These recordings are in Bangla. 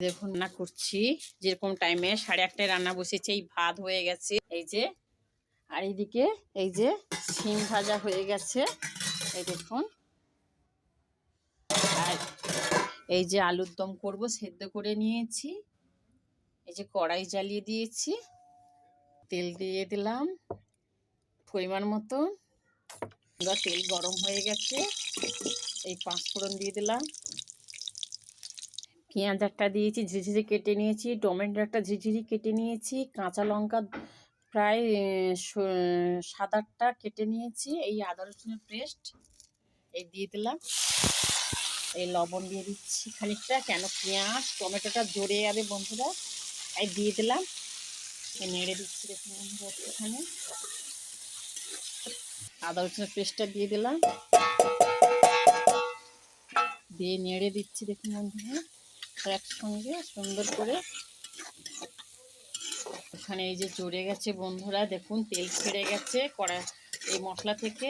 দেখুন রান্না করছি যেরকম টাইমে 8:30টায় রান্না বসেছে। এই ভাত হয়ে গেছে এই যে, আর এইদিকে এই যে শিম ভাজা হয়ে গেছে এই দেখুন, আর এই যে আলুর দম করব সেদ্ধ করে নিয়েছি। এই যে কড়াই জ্বালিয়ে দিয়েছি, তেল দিয়ে দিলাম পরিমাণ মতো। তেল গরম হয়ে গেছে, এই 5 ফোড়ন দিয়ে দিলাম, পেঁয়াজ একটা দিয়েছি ঝিঝিরি কেটে নিয়েছি, টমেটো একটা ঝিঝিরি কেটে নিয়েছি, কাঁচা লঙ্কা প্রায় 7-8টা কেটে নিয়েছি, এই আদা রসুনের পেস্ট এই দিয়ে দিলাম, এই লবণ দিয়ে দিচ্ছি খানিকটা, কেন পেঁয়াজ টমেটোটা জড়ে যাবে বন্ধুরা। এই দিয়ে দিলাম, নেড়ে দিচ্ছি দেখুন বন্ধুরা, একটুখানি আদা রসুনের পেস্টটা দিয়ে দিলাম, দিয়ে নেড়ে দিচ্ছি দেখুন বন্ধুরা একসঙ্গে সুন্দর করে। এখানে এই যে জড়ে গেছে বন্ধুরা, দেখুন তেল ছেড়ে গেছে কড়া এই মশলা থেকে।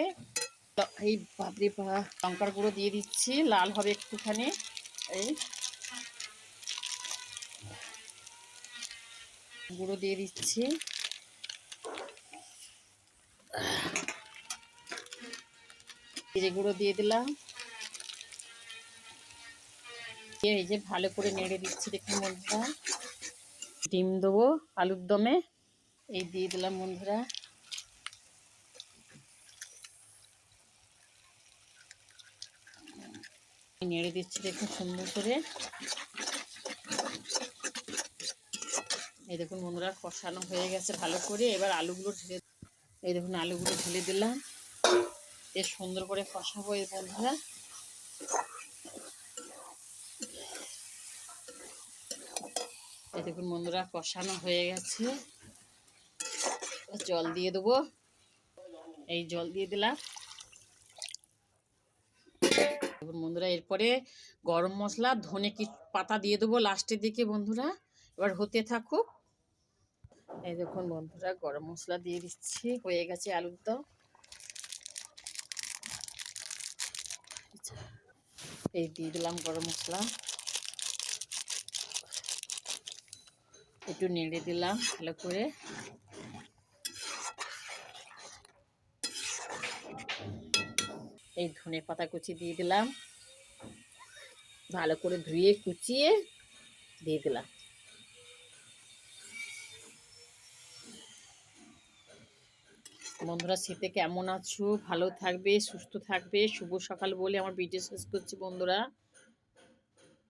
এই বাপরে বাপ, লঙ্কার গুঁড়ো দিয়ে দিচ্ছি, লাল হবে একটুখানি, এই গুঁড়ো দিয়ে দিচ্ছি, জিরে গুঁড়ো দিয়ে দিলাম, এই যে ভালো করে নেড়ে দিচ্ছি দেখুন বন্ধুরা। ডিম দেবো আলুর দমে, এই দিয়ে দিলাম বন্ধুরা, নেড়ে দিচ্ছি দেখুন সুন্দর করে। এই দেখুন বন্ধুরা কষানো হয়ে গেছে ভালো করে। এবার আলুগুলো ঢেলে, এই দেখুন আলুগুলো ঢেলে দিলাম, বেশ সুন্দর করে কষাবো এই বন্ধুরা। এই দেখুন বন্ধুরা কষানো হয়ে গেছে, জল দিয়ে দেবো, এই জল দিয়ে দিলাম। দেখুন বন্ধুরা এরপরে গরম মশলা ধনে কি পাতা দিয়ে দেবো লাস্টের দিকে বন্ধুরা, এবার হতে থাকুক। এই দেখুন বন্ধুরা গরম মশলা দিয়ে দিচ্ছি, হয়ে গেছে আলুর দম। এই দিয়ে দিলাম গরম মশলা, একটু নেড়ে দিলাম ভালো করে। এই ধনে পাতা কুচি দিয়ে দিলাম, ভালো করে ধুয়ে কুচিয়ে দিয়ে দিলাম। বন্ধুরা শীতে কেমন আছো? ভালো থাকবে, সুস্থ থাকবে। শুভ সকাল বলে আমার ভিডিও শেষ করছি বন্ধুরা।